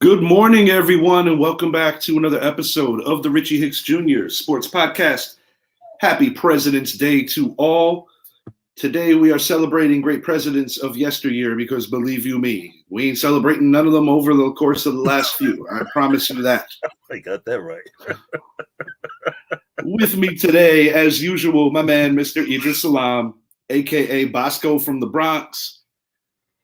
Good morning, everyone, and welcome back to another episode of the Richie Hicks Jr. Sports Podcast. Happy President's Day to all. Today we are celebrating great presidents of yesteryear because, believe you me, we ain't celebrating none of them over the course of the last few. I promise you that. I got that right. With me today, as usual, my man, Mr. Idris Salam, a.k.a. Bosco from the Bronx.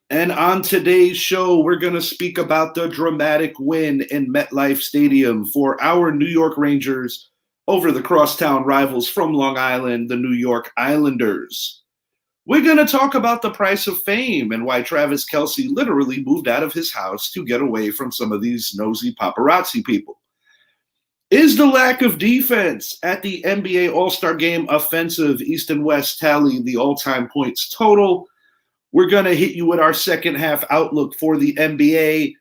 And on today's show, we're going to speak about the dramatic win in MetLife Stadium for our New York Rangers over the crosstown rivals from Long Island, the New York Islanders. We're going to talk about the price of fame and why Travis Kelce literally moved out of his house to get away from some of these nosy paparazzi people. Is the lack of defense at the NBA All-Star Game offensive? East and West tally the all-time points total. We're going to hit you with our second half outlook for the NBA,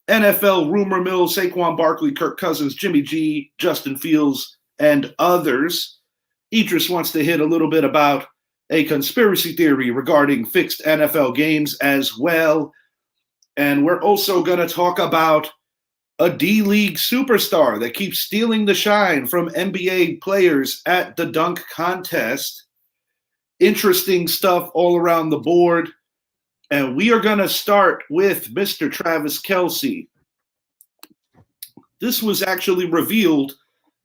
NFL, rumor mill, Saquon Barkley, Kirk Cousins, Jimmy G, Justin Fields, and others. Idris wants to hit a little bit about a conspiracy theory regarding fixed NFL games as well. And we're also going to talk about a D-League superstar that keeps stealing the shine from NBA players at the dunk contest. Interesting stuff all around the board. And we are going to start with Mr. Travis Kelce. This was actually revealed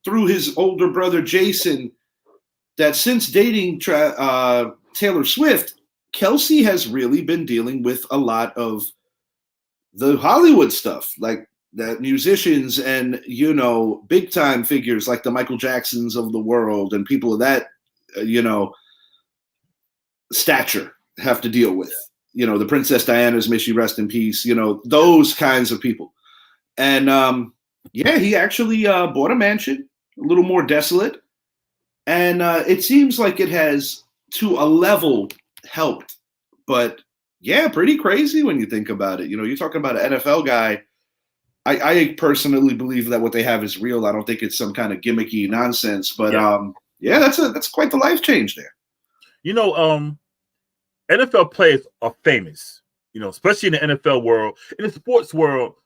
through his older brother, Jason, that since dating Taylor Swift, Kelce has really been dealing with a lot of the Hollywood stuff, like that musicians and, big time figures like the Michael Jacksons of the world and people of that, stature have to deal with. The Princess Diana's, may she rest in peace, those kinds of people. And he actually bought a mansion, a little more desolate. And it seems like it has, to a level, helped. But yeah, pretty crazy when you think about it. You're talking about an NFL guy. I personally believe that what they have is real. I don't think it's some kind of gimmicky nonsense. But that's quite the life change there. NFL players are famous, especially in the NFL world. In the sports world,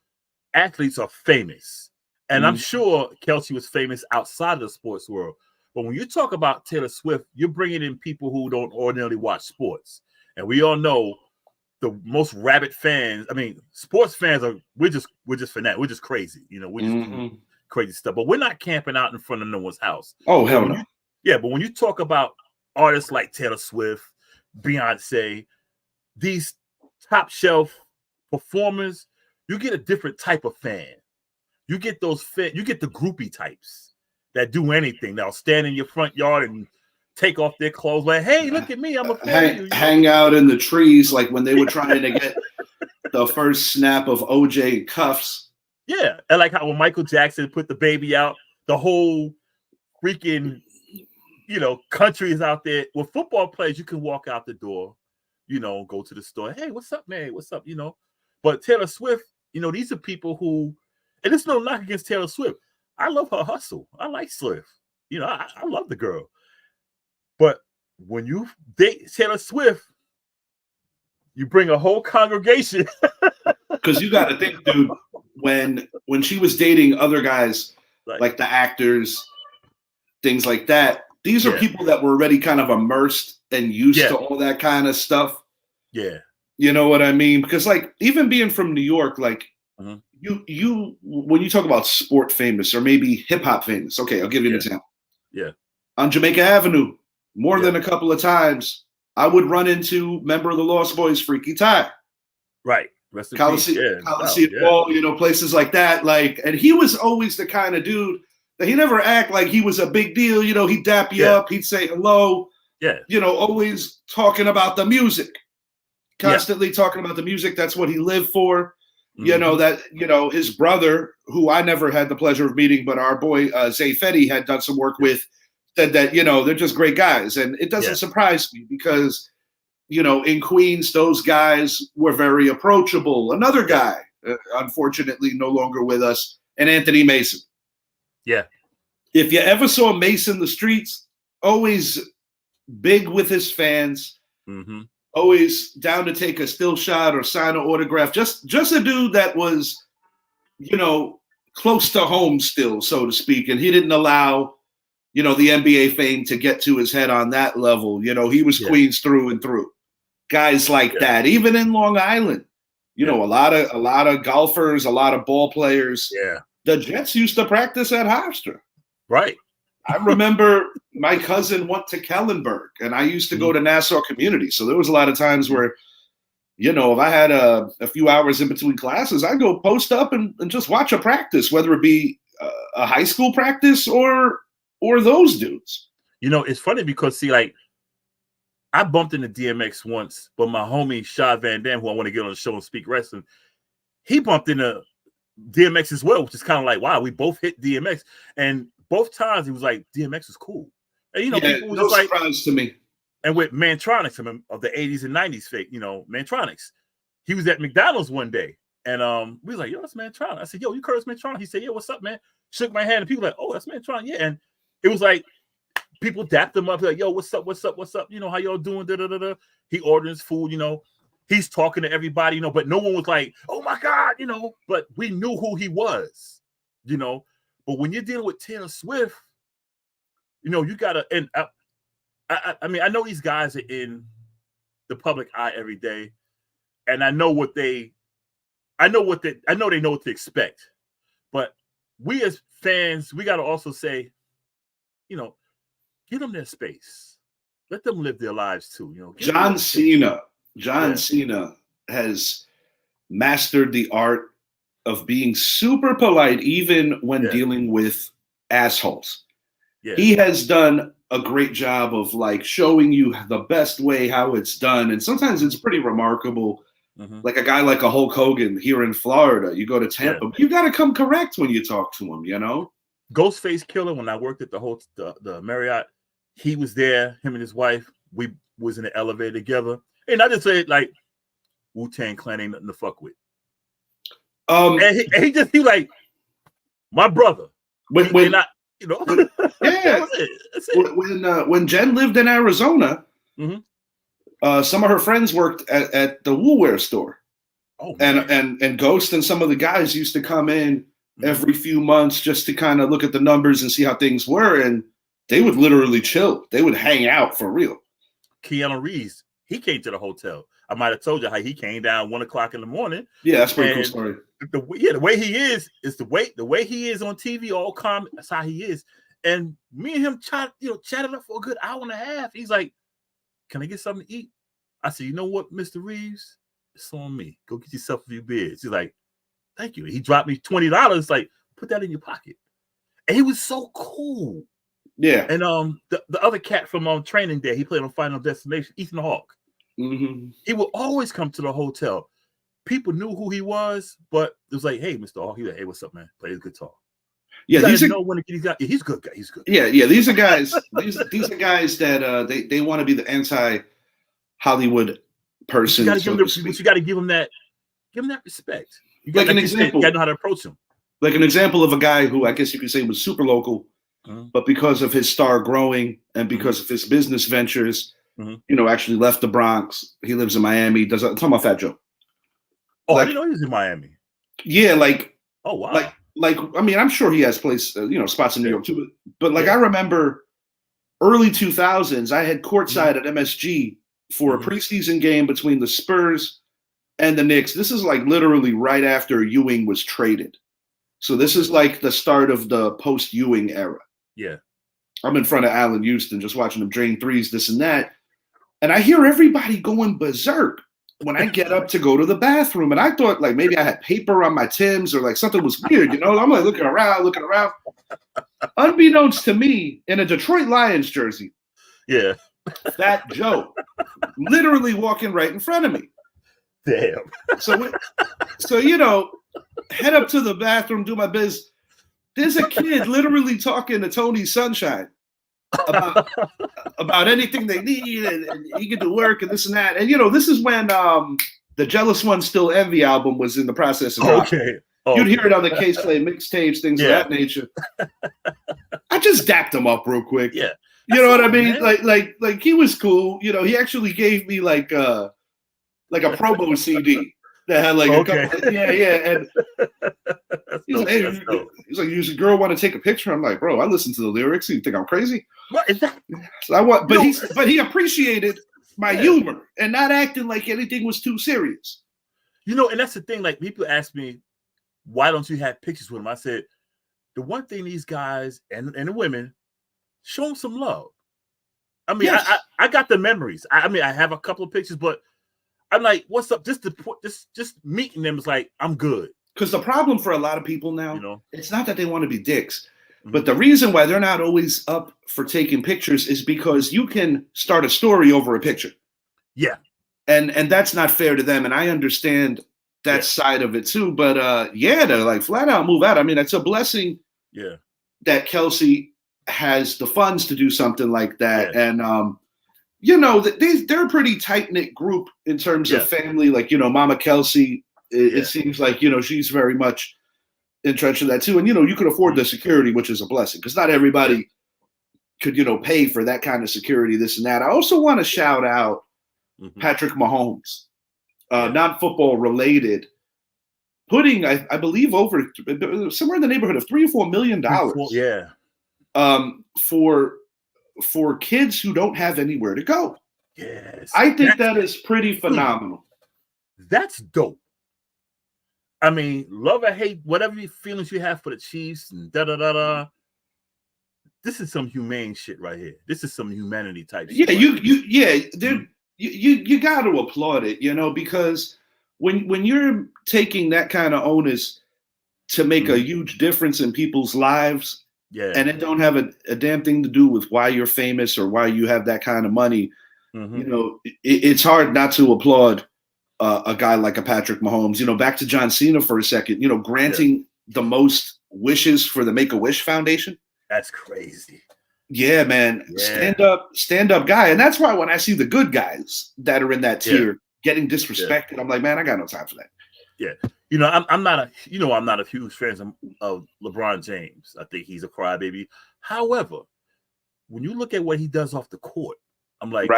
athletes are famous. And I'm sure Kelce was famous outside of the sports world. But when you talk about Taylor Swift, you're bringing in people who don't ordinarily watch sports. And we all know the most rabid fans. I mean, sports fans we're just fanatics. We're just crazy. We're just doing crazy stuff. But we're not camping out in front of no one's house. Oh, hell no. But when you talk about artists like Taylor Swift, Beyonce, these top shelf performers, you get a different type of fan. You get you get the groupie types that do anything. They'll stand in your front yard and take off their clothes like, hey, look at me, I'm a fan of you. Hang out in the trees like when they were trying to get the first snap of OJ cuffs. Yeah, and like how when Michael Jackson put the baby out, the whole freaking country is out there. With football players, you can walk out the door, go to the store. Hey, what's up, man? What's up? But Taylor Swift, these are people who, and it's no knock against Taylor Swift. I love her hustle. I like Swift. I love the girl. But when you date Taylor Swift, you bring a whole congregation. Because you got to think, dude, when she was dating other guys, like the actors, things like that, these are people that were already kind of immersed and used to all that kind of stuff. Yeah. You know what I mean? Because even being from New York, you when you talk about sport famous or maybe hip hop famous, okay, I'll give you an example. Yeah. On Jamaica Avenue, more than a couple of times, I would run into member of the Lost Boys, Freaky Ty. Right. Coliseum Ball, places like that. And he was always the kind of dude that he never act like he was a big deal. He'd dap you up. He'd say hello. Yeah. Always talking about the music. Constantly talking about the music. That's what he lived for. His brother, who I never had the pleasure of meeting, but our boy Zay Fetty had done some work with, said that, they're just great guys. And it doesn't surprise me because, in Queens, those guys were very approachable. Another guy, unfortunately, no longer with us, and Anthony Mason. Yeah. If you ever saw Mason in the streets, always big with his fans, always down to take a still shot or sign an autograph. Just a dude that was close to home still, so to speak. And he didn't allow, the NBA fame to get to his head on that level. He was Queens through and through. Guys like that, even in Long Island, a lot of golfers, a lot of ball players. Yeah. The Jets used to practice at Hofstra. Right. I remember my cousin went to Kellenberg, and I used to go to Nassau Community. So there was a lot of times where, if I had a few hours in between classes, I'd go post up and just watch a practice, whether it be a high school practice or those dudes. It's funny because, see, like, I bumped into DMX once, but my homie Shaw Van Dam, who I want to get on the show and speak wrestling, he bumped into DMX as well, which is kind of like, wow, we both hit DMX. And both times he was like, DMX is cool. And, people was no just surprise to me. And with Mantronics of the 80s and 90s fake, Mantronics. He was at McDonald's one day, and we was like, yo, that's Mantronics. I said, yo, you Curtis Mantronics? He said, yeah, what's up, man? Shook my hand, and people were like, oh, that's Mantronics. Yeah, and it was like, people dapped him up, like, yo, what's up? How y'all doing? Da-da-da-da. He ordered his food, He's talking to everybody, but no one was like, oh, my God, But we knew who he was, But when you're dealing with Taylor Swift, you got to – and I mean, I know these guys are in the public eye every day, and I know they know what to expect. But we as fans, we got to also say, give them their space. Let them live their lives too. John Cena has mastered the art of being super polite, even when dealing with assholes. Yeah. He has done a great job of like showing you the best way how it's done. And sometimes it's pretty remarkable. Mm-hmm. Like a guy like a Hulk Hogan here in Florida, you go to Tampa, you got to come correct when you talk to him, Ghostface Killer, when I worked at the Marriott, he was there, him and his wife, we was in the elevator together. And I just said, like, Wu-Tang Clan ain't nothing to fuck with. And he like, my brother. That's it. When Jen lived in Arizona, some of her friends worked at the Woolwear store. Oh, and Ghost and some of the guys used to come in every few months just to kind of look at the numbers and see how things were, and they would literally chill. They would hang out for real. Keanu Reeves, he came to the hotel. I might have told you how he came down 1 o'clock in the morning. Yeah, that's a pretty cool story. The way he is the way he is on TV, all calm. That's how he is. And me and him chatted up for a good hour and a half. He's like, "Can I get something to eat?" I said, "You know what, Mr. Reeves, it's on me. Go get yourself a few beers." He's like, "Thank you." He dropped me $20. Like, put that in your pocket. And he was so cool. Yeah. And the other cat from Training Day, he played on Final Destination, Ethan Hawke. Mm-hmm. He would always come to the hotel. People knew who he was, but it was like, "Hey, Mr. Hawke." He was like, "Hey, what's up, man? Play his guitar." Yeah, he's good. He's good. He's good. Yeah. These are guys. these are guys that they want to be the anti-Hollywood person. But you got to give him that respect. You got to know how to approach him. Like an example of a guy who I guess you could say was super local, but because of his star growing and because of his business ventures, actually left the Bronx. He lives in Miami. I'm talking about Fat Joe. Oh, I didn't know he was in Miami. Yeah, like. Oh wow. Like, I mean, I'm sure he has spots in New York too. But I remember early 2000s, I had courtside at MSG for a preseason game between the Spurs and the Knicks. This is like literally right after Ewing was traded. So this is like the start of the post-Ewing era. Yeah. I'm in front of Allen Houston just watching him drain threes, this and that. And I hear everybody going berserk when I get up to go to the bathroom. And I thought like maybe I had paper on my Timbs or like something was weird, I'm like looking around. Unbeknownst to me, in a Detroit Lions jersey, Fat Joe, literally walking right in front of me. Damn. So head up to the bathroom, do my biz. There's a kid literally talking to Tony Sunshine about anything they need, and he can do work and this and that. And this is when the Jealous One Still Envy album was in the process of okay. You'd hear it on the K-Slay mixtapes, things of that nature. I just dapped him up real quick. Yeah. You know what I mean? Man. Like he was cool. He actually gave me like a promo CD that had like a couple. And He's like, hey, your girl want to take a picture? I'm like, bro, I listen to the lyrics. You think I'm crazy? What is that? So but he appreciated my humor and not acting like anything was too serious. And that's the thing. Like, people ask me, why don't you have pictures with him? I said, the one thing these guys and the women, show them some love. I mean, yes. I got the memories. I mean, I have a couple of pictures, but I'm like, what's up? Just meeting them is like, I'm good. Because the problem for a lot of people now, it's not that they want to be dicks, but the reason why they're not always up for taking pictures is because you can start a story over a picture. Yeah. And that's not fair to them. And I understand that side of it too. But to like flat out move out. I mean, it's a blessing that Kelce has the funds to do something like that. Yeah. And they're a pretty tight-knit group in terms of family. Like, Mama Kelce, it seems like, she's very much entrenched in that too. And, you can afford the security, which is a blessing, because not everybody could, pay for that kind of security, this and that. I also want to shout out Patrick Mahomes, not football related, putting, I believe, over somewhere in the neighborhood of $3 or $4 million. For kids who don't have anywhere to go. Yes. I think that is pretty phenomenal. That's dope. I mean, love or hate, whatever feelings you have for the Chiefs and da-da-da-da. This is some humane shit right here. This is some humanity type shit. You got to applaud it, because when you're taking that kind of onus to make a huge difference in people's lives, and it don't have a damn thing to do with why you're famous or why you have that kind of money, it's hard not to applaud a guy like a Patrick Mahomes. Back to John Cena for a second, granting the most wishes for the Make-A-Wish Foundation. That's crazy. Yeah, man. Yeah. Stand up guy. And that's why when I see the good guys that are in that tier getting disrespected, I'm like, man, I got no time for that. Yeah. I'm not a huge fan of LeBron James. I think he's a crybaby. However, when you look at what he does off the court, I'm like,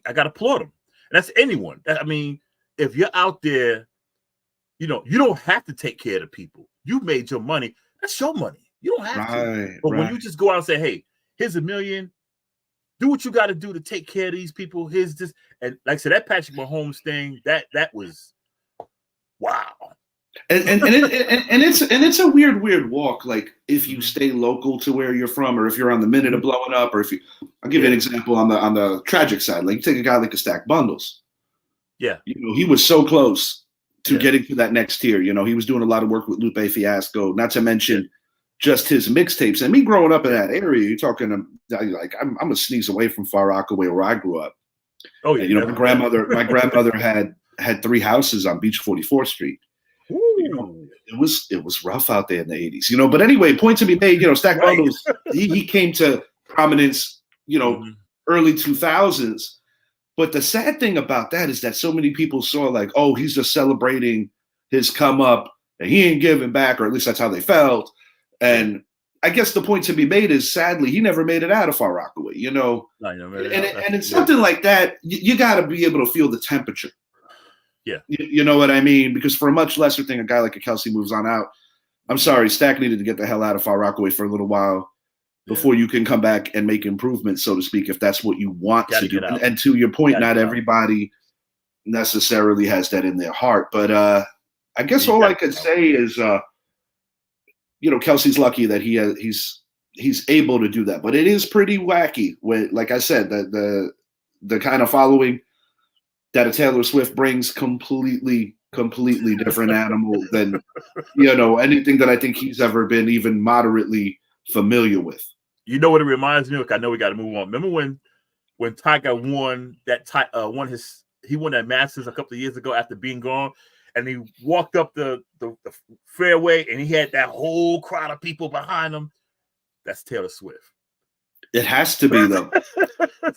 I got to applaud him. And that's anyone. I mean, if you're out there, you don't have to take care of the people. You made your money. That's your money. You don't have to. But when you just go out and say, hey, here's $1 million, do what you got to do to take care of these people. Here's this. And like I said, that Patrick Mahomes thing, that was wow. And it's a weird walk. Like, if you stay local to where you're from, or if you're on the minute of blowing up, or I'll give you an example on the tragic side. Like, you take a guy like a Stack Bundles. Yeah. He was so close to getting to that next tier. He was doing a lot of work with Lupe Fiasco, not to mention just his mixtapes. And me growing up in that area, you're talking like I'm a sneeze away from Far Rockaway where I grew up. Oh yeah. And, my grandmother had 3 houses on Beach 44th Street. It was rough out there in the 80s, but anyway, point to be made, Stack Bundles, he came to prominence, early 2000s. But the sad thing about that is that so many people saw like, oh, he's just celebrating his come up and he ain't giving back, or at least that's how they felt. And I guess the point to be made is, sadly, he never made it out of Far Rockaway, and it's something like that. You got to be able to feel the temperature. Yeah. You know what I mean? Because for a much lesser thing, a guy like a Kelce moves on out. I'm sorry, Stack needed to get the hell out of Far Rockaway for a little while before you can come back and make improvements, so to speak, if that's what you want to do. And to your point, not everybody necessarily has that in their heart. But I guess all I could say is, Kelce's lucky that he's able to do that. But it is pretty wacky when, like I said, the kind of following that a Taylor Swift brings, completely different animal than, anything that I think he's ever been even moderately familiar with. You know what it reminds me of? I know we got to move on. Remember when Tiger won that he won that Masters a couple of years ago after being gone, and he walked up the fairway and he had that whole crowd of people behind him? That's Taylor Swift. It has to be, though.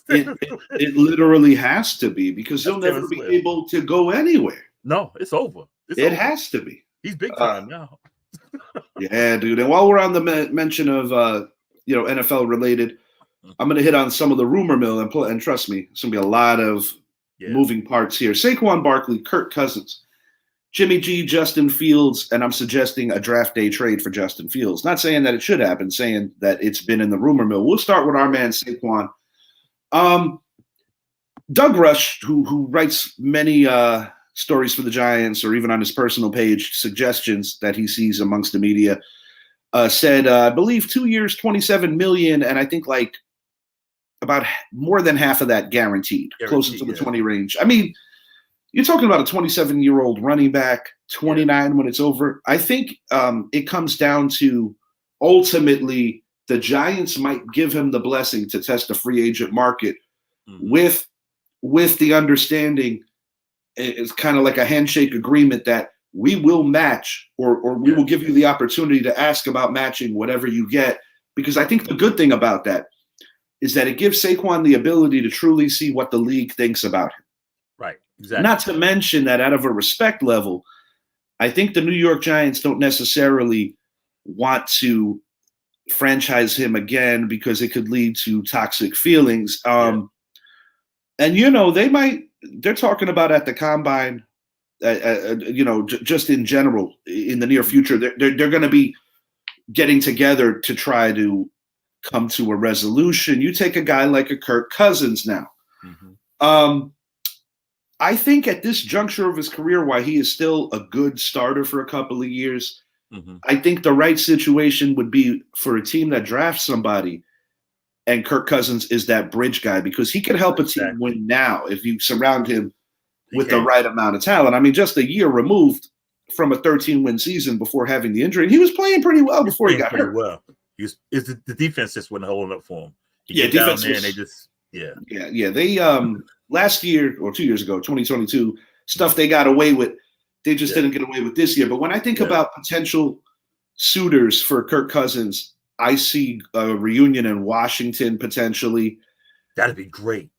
It literally has to be, because he'll never be able to go anywhere. No, it's over. It has to be. He's big time now. Yeah, dude. And while we're on the mention of NFL related, I'm going to hit on some of the rumor mill, and trust me, it's going to be a lot of moving parts here. Saquon Barkley, Kirk Cousins. Jimmy G, Justin Fields, and I'm suggesting a draft day trade for Justin Fields. Not saying that it should happen, saying that it's been in the rumor mill. We'll start with our man Saquon. Doug Rush, who writes many stories for the Giants, or even on his personal page, suggestions that he sees amongst the media, said, I believe 2 years, $27 million, and I think like about more than half of that guaranteed closer to the 20 range. I mean, you're talking about a 27-year-old running back, 29 when it's over. I think it comes down to ultimately the Giants might give him the blessing to test the free agent market with the understanding, it's kind of like a handshake agreement that we will match or we will give you the opportunity to ask about matching whatever you get. Because I think the good thing about that is that it gives Saquon the ability to truly see what the league thinks about him. Right, exactly. Not to mention that out of a respect level, I think the New York Giants don't necessarily want to franchise him again because it could lead to toxic feelings. And, you know, they're talking about at the combine, you know, just in general, in the near future, they're going to be getting together to try to come to a resolution. You take a guy like a Kirk Cousins now. I think at this juncture of his career, while he is still a good starter for a couple of years, I think the right situation would be for a team that drafts somebody, and Kirk Cousins is that bridge guy, because he can help a team win now if you surround him with the right amount of talent. I mean, just a year removed from a 13-win season before having the injury, and he was playing pretty well before he got hurt. Well, the defense just wasn't holding up for him. Defense down there and they just They last year or 2 years ago, 2022, stuff they got away with, they just didn't get away with this year. But when I think about potential suitors for Kirk Cousins, I see a reunion in Washington potentially. That'd be great.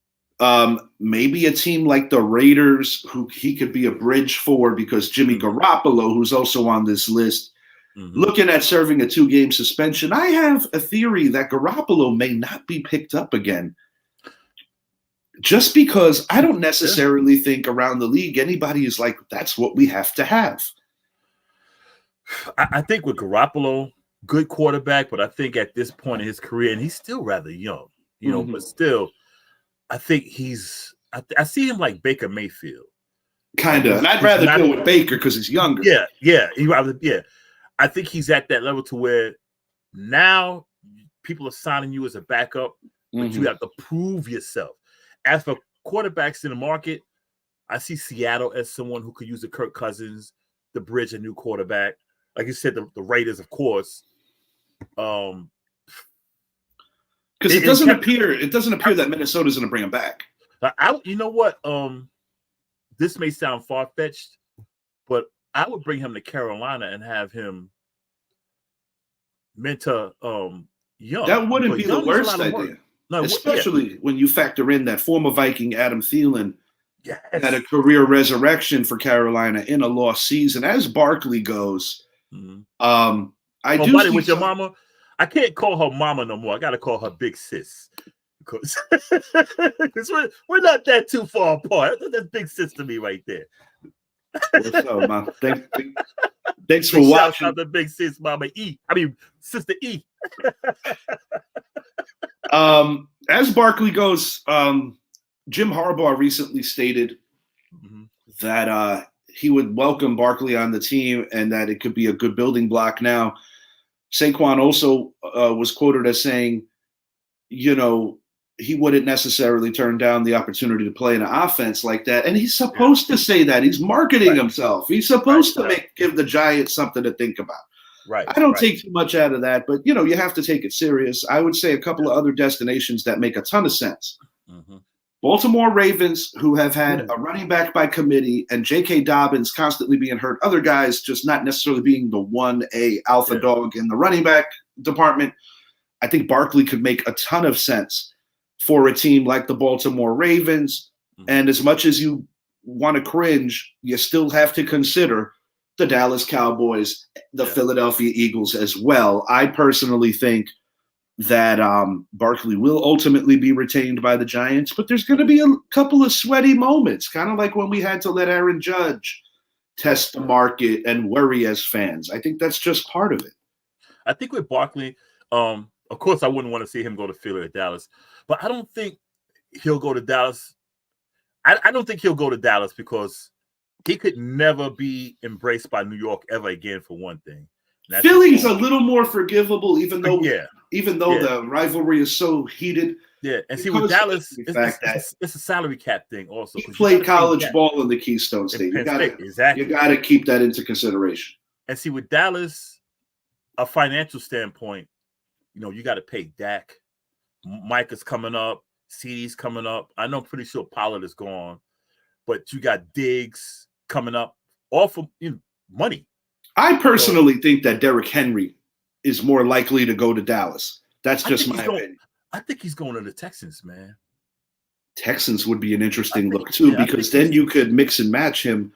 Maybe a team like the Raiders, who he could be a bridge for, because Jimmy Garoppolo, who's also on this list, looking at serving a 2-game suspension. I have a theory that Garoppolo may not be picked up again, just because I don't necessarily think around the league anybody is like, that's what we have to have. I think with Garoppolo, good quarterback, but I think at this point in his career, and he's still rather young, you know, but still, I think I see him like Baker Mayfield. Kind of. And I'd rather deal with Baker because he's younger. I think he's at that level to where now people are signing you as a backup, but you have to prove yourself. As for quarterbacks in the market, I see Seattle as someone who could use a Kirk Cousins to bridge a new quarterback. Like you said, the Raiders, of course. Because it doesn't appear that Minnesota's going to bring him back. You know what? This may sound far-fetched, but I would bring him to Carolina and have him mentor Young. That wouldn't be the worst idea. No, especially when you factor in that former Viking Adam Thielen had a career resurrection for Carolina in a lost season. As Barkley goes, with your mama, I can't call her mama no more. I got to call her big sis, because we're not that too far apart. That's big sis to me right there. What's up, man? Thanks for watching. Shout out to big sis, Mama E. I mean, Sister E. As Barkley goes, Jim Harbaugh recently stated that he would welcome Barkley on the team and that it could be a good building block. Now, Saquon also was quoted as saying, you know, he wouldn't necessarily turn down the opportunity to play in an offense like that. And he's supposed to say that. He's marketing himself. He's supposed to give the Giants something to think about. I don't take too much out of that, but, you know, you have to take it serious. I would say a couple of other destinations that make a ton of sense. Baltimore Ravens, who have had a running back by committee, and J.K. Dobbins constantly being hurt. Other guys just not necessarily being the 1A alpha dog in the running back department. I think Barkley could make a ton of sense for a team like the Baltimore Ravens. And as much as you want to cringe, you still have to consider the Dallas Cowboys, the Philadelphia Eagles as well. I personally think that Barkley will ultimately be retained by the Giants, but there's going to be a couple of sweaty moments, kind of like when we had to let Aaron Judge test the market, and worry as fans. I think that's just part of it. I think with Barkley, of course, I wouldn't want to see him go to Philly or Dallas, but I don't think he'll go to Dallas. I don't think he'll go to Dallas because he could never be embraced by New York ever again, for one thing. Philly's a little more forgivable, even though the rivalry is so heated. Yeah, and see, with Dallas, it's a salary cap thing also. He played college ball in the Keystone State. You got to keep that into consideration. And see, with Dallas, a financial standpoint, you got to pay Dak. Mike is coming up. CD's coming up. I know, pretty sure Pollard is gone, but you got Diggs coming up, all for money. I personally think that Derrick Henry is more likely to go to Dallas. That's just my opinion. I think he's going to the Texans, man. Texans would be an interesting look too, because then you could mix and match him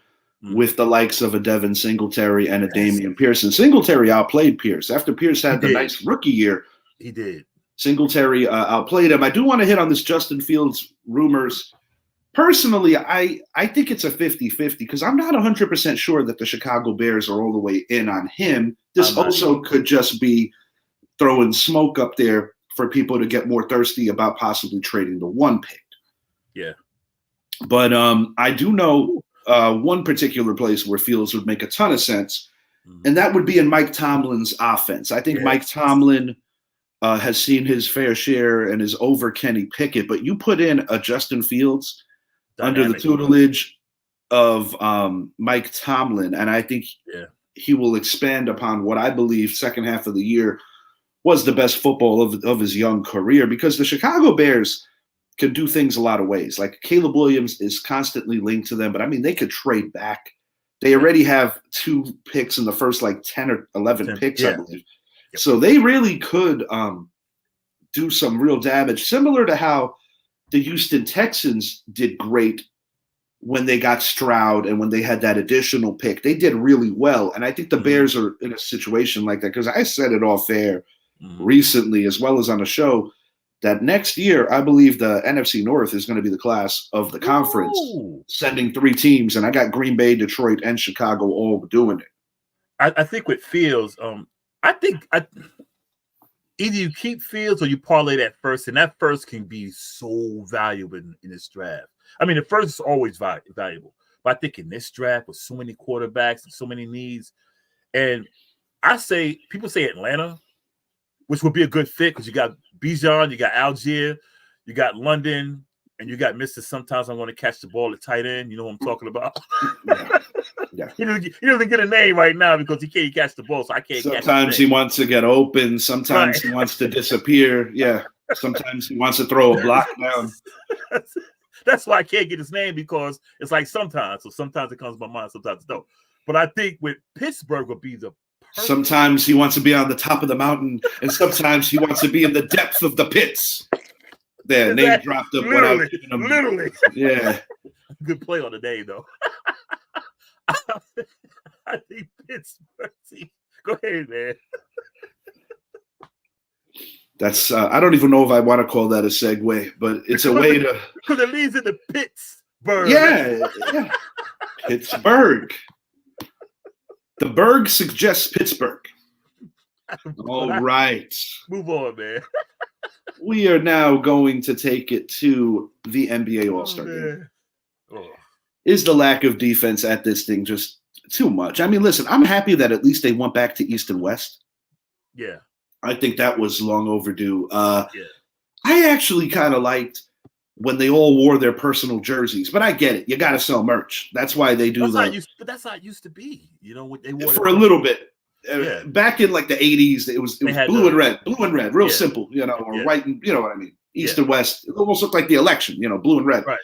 with the likes of a Devin Singletary and a Damian Pierce. And Singletary outplayed Pierce. After Pierce had the nice rookie year, he did. Singletary outplayed him. I do want to hit on this Justin Fields rumors. Personally, I think it's a 50-50 because I'm not 100% sure that the Chicago Bears are all the way in on him. This also could just be throwing smoke up there for people to get more thirsty about possibly trading the one pick. Yeah. But I do know one particular place where Fields would make a ton of sense, and that would be in Mike Tomlin's offense. I think Mike Tomlin has seen his fair share and is over Kenny Pickett, but you put in a Justin Fields under the tutelage of Mike Tomlin, and I think he will expand upon what I believe second half of the year was the best football of his young career, because the Chicago Bears can do things a lot of ways. Like Caleb Williams is constantly linked to them, but I mean, they could trade back. They already have 2 picks in the first 10 or 11 picks, I believe. Yep. So they really could do some real damage, similar to how the Houston Texans did great when they got Stroud and when they had that additional pick. They did really well. And I think the Bears are in a situation like that, because I said it off air recently, as well as on the show, that next year, I believe the NFC North is going to be the class of the conference, sending 3 teams. And I got Green Bay, Detroit, and Chicago all doing it. I think with Fields, I think either you keep Fields or you parlay that first, and that first can be so valuable in this draft. I mean, the first is always valuable, but I think in this draft with so many quarterbacks and so many needs, and people say Atlanta, which would be a good fit because you got Bijan, you got Algier, you got London, and you got Mr. Sometimes I'm going to catch the ball at tight end. You know what I'm talking about? Yeah. He doesn't get a name right now because he can't catch the ball, so I can't catch Sometimes he wants to get open. Sometimes he wants to disappear. Yeah. Sometimes he wants to throw a block down. That's why I can't get his name, because it's like sometimes. So sometimes it comes to my mind, sometimes it don't. But I think with Pittsburgh would be the perfect. Sometimes he wants to be on the top of the mountain, and sometimes he wants to be in the depth of the pits. There, name dropped him. Literally. Yeah. Good play on the name, though. I think Pittsburgh. Go ahead, man. That's I don't even know if I want to call that a segue, but it's a way to, because it leads into Pittsburgh. Yeah. Pittsburgh. The Berg suggests Pittsburgh. All right. Move on, man. We are now going to take it to the NBA All-Star game. Is the lack of defense at this thing just too much? I mean, listen, I'm happy that at least they went back to East and West. Yeah. I think that was long overdue. I actually kind of liked when they all wore their personal jerseys, but I get it. You got to sell merch. That's why they do that. But that's how it used to be. You know, they wore for a little bit. Back in like the 80s, it was blue and red, real simple, or white and, you know what I mean? East and West. It almost looked like the election, blue and red. Right.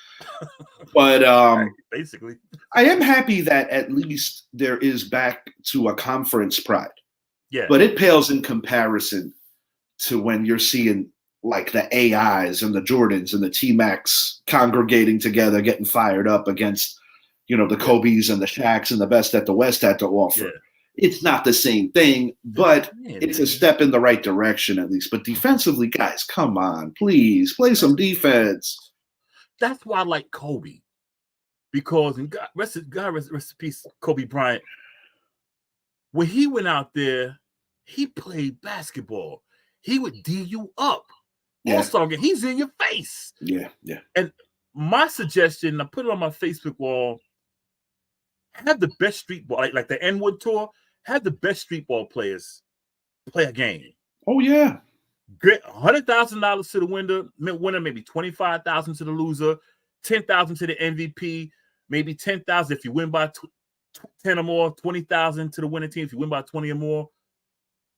But basically, I am happy that at least there is back to a conference pride. Yeah. But it pales in comparison to when you're seeing like the AIs and the Jordans and the T-Macs congregating together, getting fired up against, the Kobes and the Shaqs and the best that the West had to offer. Yeah. It's not the same thing, but it's a step in the right direction at least. But defensively, guys, come on, please play some defense. That's why I like Kobe. because and God rest in peace, Kobe Bryant. When he went out there, he played basketball. He would D you up. All-Star game, he's in your face. Yeah. And my suggestion, I put it on my Facebook wall, have the best street ball, like the N-Wood tour, have the best street ball players play a game. Oh, yeah. Get $100,000 to the winner, maybe $25,000 to the loser, $10,000 to the MVP, maybe $10,000 if you win by 10 or more, $20,000 to the winning team if you win by 20 or more.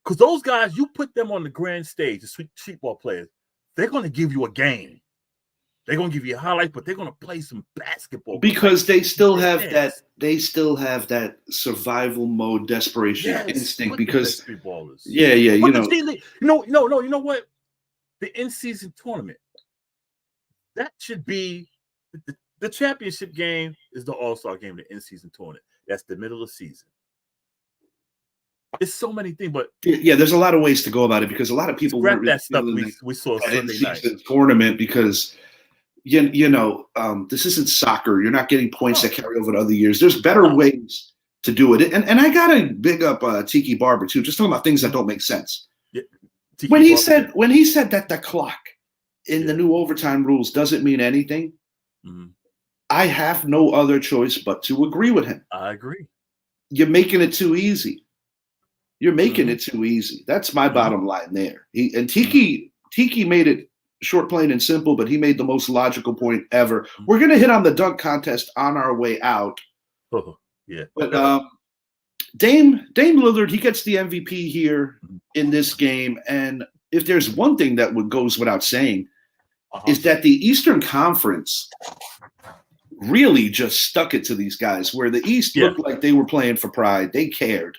Because those guys, you put them on the grand stage, the street ball players, they're going to give you a game. They're going to give you a highlight, but they're going to play some basketball. Because they still have that. They still have that survival mode, desperation instinct. Because street ballers. Yeah. You know what? The in-season tournament. That should be the championship game. Is the All-Star game, the in-season tournament. That's the middle of the season. It's so many things, but there's a lot of ways to go about it because a lot of people weren't really that stuff we saw Sunday night tournament because this isn't soccer. You're not getting points that carry over to other years. There's better ways to do it, and I gotta big up Tiki Barber too. Just talking about things that don't make sense. Yeah. When he said that the clock in the new overtime rules doesn't mean anything, I have no other choice but to agree with him. I agree. You're making it too easy. You're making it too easy. That's my bottom line there. Tiki made it short, plain, and simple, but he made the most logical point ever. We're going to hit on the dunk contest on our way out. Oh, yeah. But Dame Lillard, he gets the MVP here in this game. And if there's one thing that goes without saying, is that the Eastern Conference really just stuck it to these guys, where the East looked like they were playing for pride. They cared.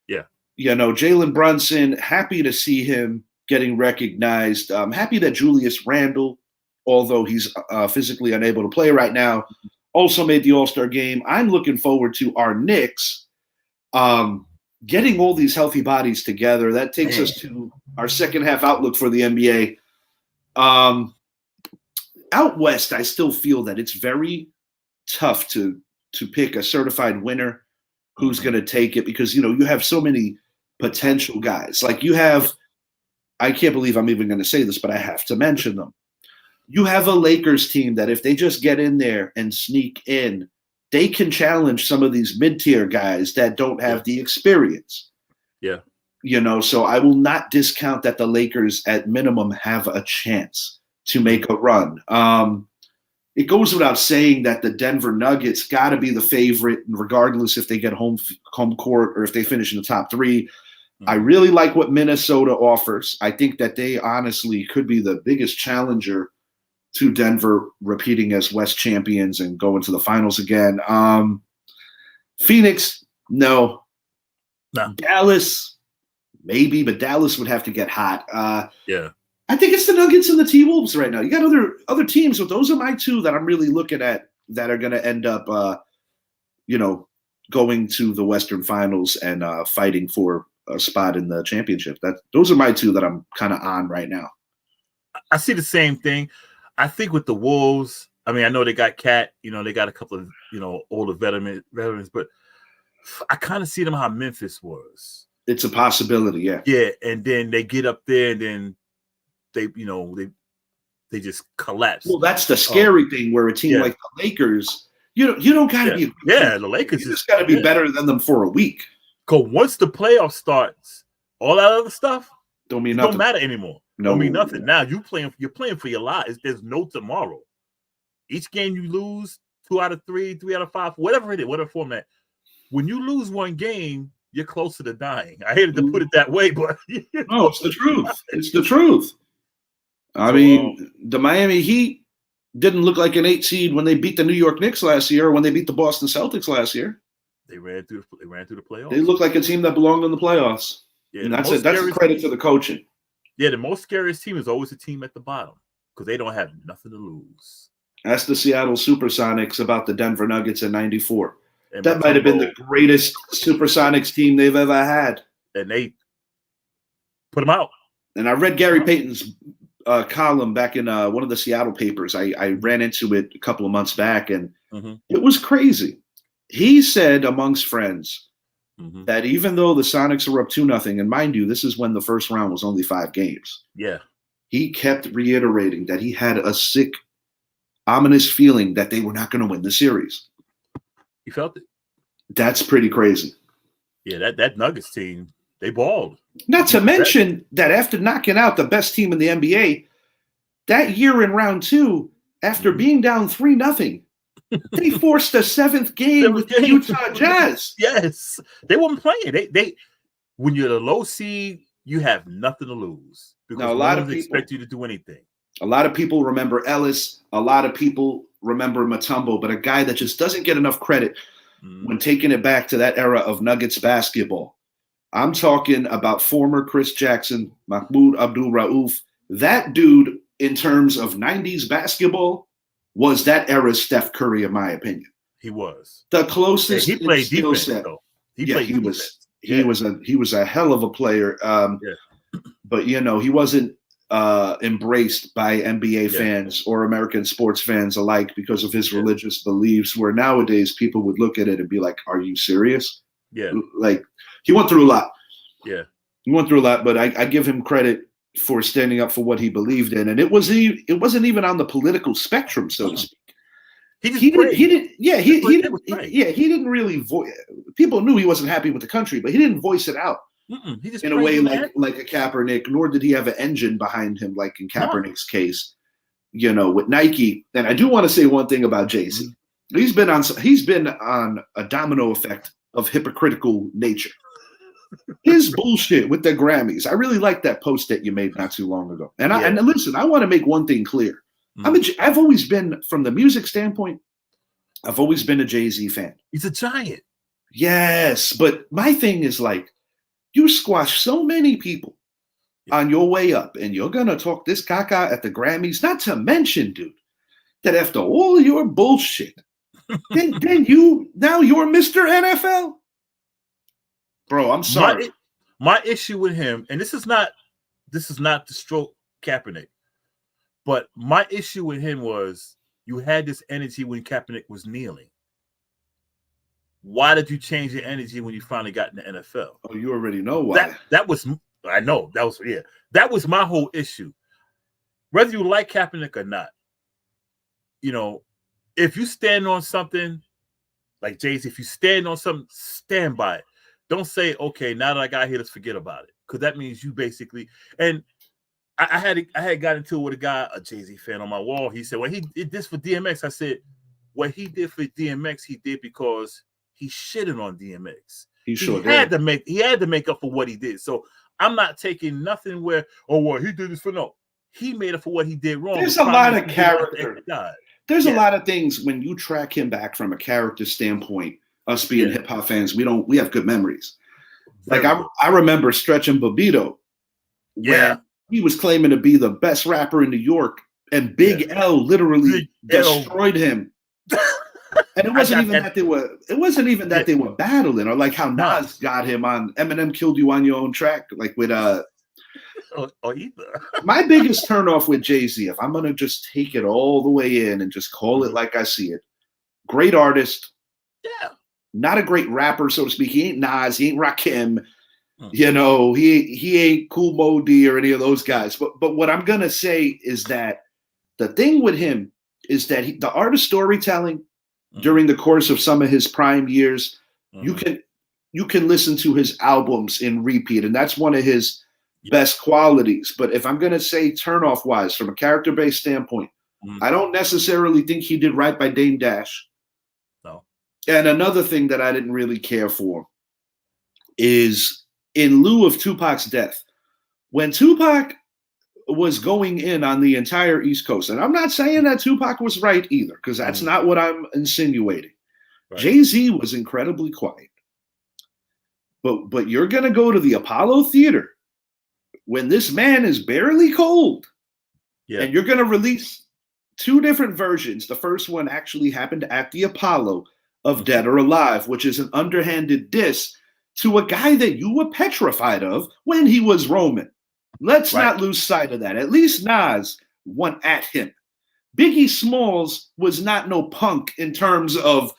Yeah. Jalen Brunson, happy to see him getting recognized. I'm happy that Julius Randle, although he's physically unable to play right now, also made the All-Star game. I'm looking forward to our Knicks getting all these healthy bodies together. That takes us to our second half outlook for the NBA. Out West, I still feel that it's very tough to pick a certified winner who's going to take it because, you have so many potential guys. Like you have, I can't believe I'm even going to say this, but I have to mention them. You have a Lakers team that if they just get in there and sneak in, they can challenge some of these mid-tier guys that don't have the experience. Yeah. So I will not discount that the Lakers at minimum have a chance to make a run. It goes without saying that the Denver Nuggets got to be the favorite, regardless if they get home court or if they finish in the top three. I really like what Minnesota offers. I think that they honestly could be the biggest challenger to Denver repeating as West champions and going to the finals again. Phoenix, no. Dallas, maybe, but Dallas would have to get hot. I think it's the Nuggets and the T-Wolves right now. You got other teams, but those are my two that I'm really looking at that are going to end up, going to the Western Finals and fighting for a spot in the championship. Those are my two that I'm kind of on right now. I see the same thing. I think with the Wolves, I mean, I know they got Cat, they got a couple of, older veterans, but I kind of see them how Memphis was. It's a possibility, yeah. Yeah, and then they get up there and then they just collapse. Well, that's the scary thing where a team like the Lakers, you don't got to be. The Lakers just got to be better than them for a week. Because once the playoff starts, all that other stuff don't mean nothing. Don't matter anymore. No, don't mean nothing. Now you're playing for your lives. There's no tomorrow. Each game you lose, 2 out of 3, 3 out of 5, whatever it is, whatever format. When you lose one game, you're closer to dying. I hated to put it that way, but no, it's the truth. It's the truth. I mean, the Miami Heat didn't look like an 8 seed when they beat the New York Knicks last year or when they beat the Boston Celtics last year. They ran through the playoffs. They look like a team that belonged in the playoffs. Yeah, and that's a credit to the coaching. Yeah, the most scariest team is always the team at the bottom because they don't have nothing to lose. Ask the Seattle Supersonics about the Denver Nuggets in '94. That might have been the greatest Supersonics team they've ever had. And they put them out. And I read Gary Payton's column back in one of the Seattle papers. I ran into it a couple of months back, and It was crazy. He said amongst friends that even though the Sonics were up 2-0, and mind you, this is when the first round was only 5 games. Yeah. He kept reiterating that he had a sick, ominous feeling that they were not going to win the series. He felt it. That's pretty crazy. Yeah, that Nuggets team, they balled. Not to mention that after knocking out the best team in the NBA, that year in round 2, after being down 3-0, they forced a 7th game with the Utah Jazz. Yes, they weren't playing. They when you're the low seed, you have nothing to lose because now, a lot of people expect you to do anything. A lot of people remember Ellis. A lot of people remember Mutombo, but a guy that just doesn't get enough credit when taking it back to that era of Nuggets basketball. I'm talking about former Chris Jackson, Mahmoud Abdul-Rauf. That dude, in terms of 90s basketball, was that era's Steph Curry, in my opinion. He was the closest. he played skill defense. set. Though. He was a hell of a player. But he wasn't embraced by NBA fans or American sports fans alike because of his religious beliefs. Where nowadays people would look at it and be like, "Are you serious?" Yeah, like he went through a lot. Yeah, he went through a lot. But I give him credit for standing up for what he believed in, and it wasn't even on the political spectrum, so to speak. He didn't really voice. People knew he wasn't happy with the country, but he didn't voice it out in a way like a Kaepernick. Nor did he have an engine behind him, like in Kaepernick's case, with Nike. And I do want to say one thing about Jay-Z. He's been on a domino effect of hypocritical nature. His bullshit with the Grammys. I really like that post that you made not too long ago. And listen, I want to make one thing clear. I've always been, from the music standpoint, I've always been a Jay-Z fan. He's a giant. Yes, but my thing is like, you squash so many people on your way up, and you're gonna talk this caca at the Grammys. Not to mention, dude, that after all your bullshit, then you're Mr. NFL. Bro, I'm sorry. My issue with him, and this is not to stroke Kaepernick, but my issue with him was you had this energy when Kaepernick was kneeling. Why did you change your energy when you finally got in the NFL? Oh, you already know why. That was my whole issue. Whether you like Kaepernick or not, if you stand on something like Jay-Z, if you stand on something, stand by it. Don't say, okay, now that I got here, let's forget about it. Because that means you basically, and I had got into it with a Jay-Z fan on my wall. He said, well, he did this for DMX. I said, what he did for DMX, he did because he shitted on DMX. He had to make up for what he did. So I'm not taking nothing where, he did this for no. He made up for what he did wrong. There's a lot of character. There's a lot of things when you track him back from a character standpoint. Us being hip hop fans, we have good memories. Like I remember Stretch and Bobbito. When he was claiming to be the best rapper in New York, and Big L literally destroyed him. And it wasn't even that they were battling, or like how Nas got him on Eminem Killed You on Your Own Track, like with or either. My biggest turnoff with Jay-Z, if I'm gonna just take it all the way in and just call it like I see it, great artist. Yeah. Not a great rapper, so to speak. He ain't Nas, he ain't Rakim. He ain't Kool Moe Dee or any of those guys. But what I'm gonna say is that the thing with him is that the art of storytelling during the course of some of his prime years, you can listen to his albums in repeat, and that's one of his best qualities. But if I'm gonna say turnoff wise, from a character-based standpoint, I don't necessarily think he did right by Dame Dash. No. And another thing that I didn't really care for is, in lieu of Tupac's death, when Tupac was going in on the entire East Coast, and I'm not saying that Tupac was right either, because that's not what I'm insinuating. Right. Jay-Z was incredibly quiet. But you're going to go to the Apollo Theater when this man is barely cold, and you're going to release 2 different versions. The first one actually happened at the Apollo of Dead or Alive, which is an underhanded diss to a guy that you were petrified of when he was Roman. Let's not lose sight of that. At least Nas went at him. Biggie Smalls was not no punk in terms of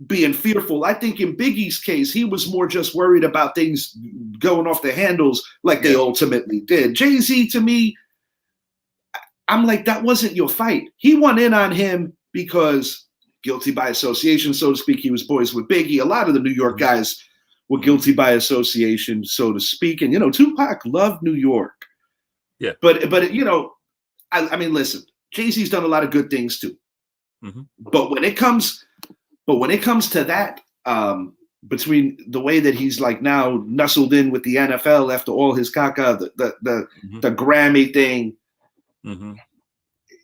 being fearful. I think in Biggie's case, he was more just worried about things going off the handles like they ultimately did. Jay-Z, to me, I'm like, that wasn't your fight. He went in on him because guilty by association, so to speak. He was boys with Biggie. A lot of the New York guys were guilty by association, so to speak. And, Tupac loved New York. Yeah. But I mean, listen, Jay-Z's done a lot of good things too. Mm-hmm. But when it comes to that, between the way that he's like now nestled in with the NFL after all his caca, the Grammy thing,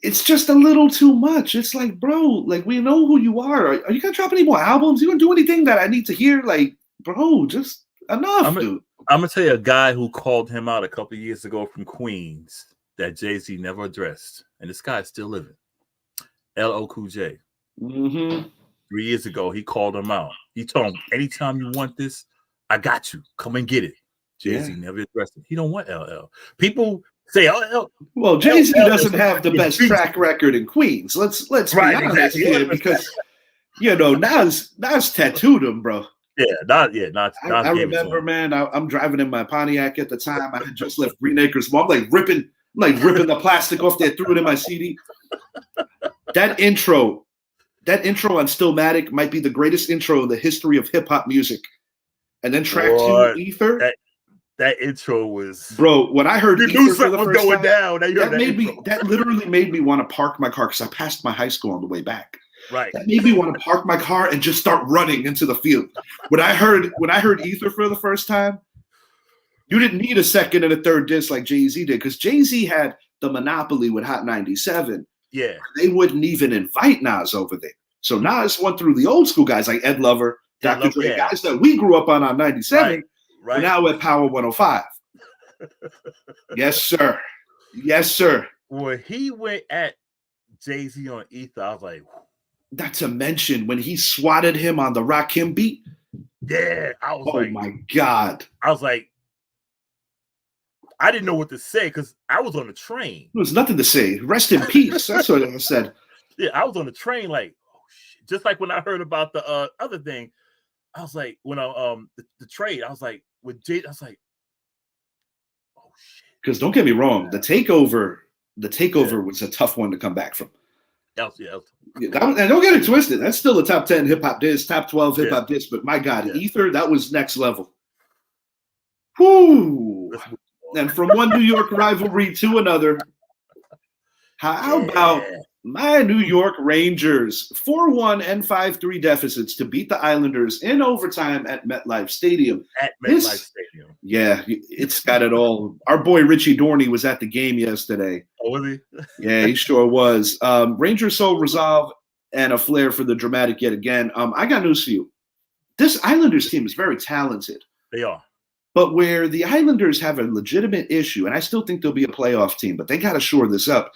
it's just a little too much. It's like, bro, like, we know who you are. Are you gonna drop any more albums? You gonna do anything that I need to hear? Like, bro, just enough, dude. I'm gonna tell you a guy who called him out a couple of years ago from Queens that Jay-Z never addressed, and this guy is still living. LL Cool J. 3 years ago, he called him out. He told him, anytime you want this, I got you. Come and get it. Jay-Z never addressed it. He don't want LL. People say LL. Well, Jay-Z doesn't have the best track record in Queens. Let's be honest here, because Nas tattooed him, bro. I remember, man. I'm driving in my Pontiac at the time. I had just left Green Acres Mall. I'm ripping the plastic off there, threw it in my CD. That intro on Stillmatic might be the greatest intro in the history of hip hop music. And then track 2, Ether. That intro was, bro. When I heard Ether for the first time, that literally made me want to park my car, because I passed my high school on the way back. Right. That made me want to park my car and just start running into the field. When I heard Ether for the first time, you didn't need a second and a third disc like Jay-Z did, because Jay-Z had the monopoly with Hot 97. Yeah. They wouldn't even invite Nas over there. So Nas went through the old school guys like Ed Lover, Dr. Dre, guys that we grew up on 97. Right. Now at Power 105. Yes, sir. Yes, sir. When he went at Jay-Z on Ether, I was like, not to mention when he swatted him on the Rakim beat. Yeah, I was like, oh my God. I was like, I didn't know what to say because I was on the train. There was nothing to say. Rest in peace. That's what I said. Yeah, I was on the train like, oh shit. Just like when I heard about the other thing, I was like, when I the trade, I was like, with Jay, I was like, oh shit. Because don't get me wrong, the takeover was a tough one to come back from. And don't get it twisted. That's still a top 10 hip hop disc, top 12 hip hop disc. But my God, Ether, that was next level. Whoo! And from one New York rivalry to another, how about my New York Rangers? 4-1 and 5-3 deficits to beat the Islanders in overtime at MetLife Stadium. Stadium. Yeah, it's got it all. Our boy Richie Dorney was at the game yesterday. Oh, was he? Yeah, he sure was. Rangers soul resolve and a flair for the dramatic yet again. I got news for you. This Islanders team is very talented. They are. But where the Islanders have a legitimate issue, and I still think they'll be a playoff team, but they got to shore this up,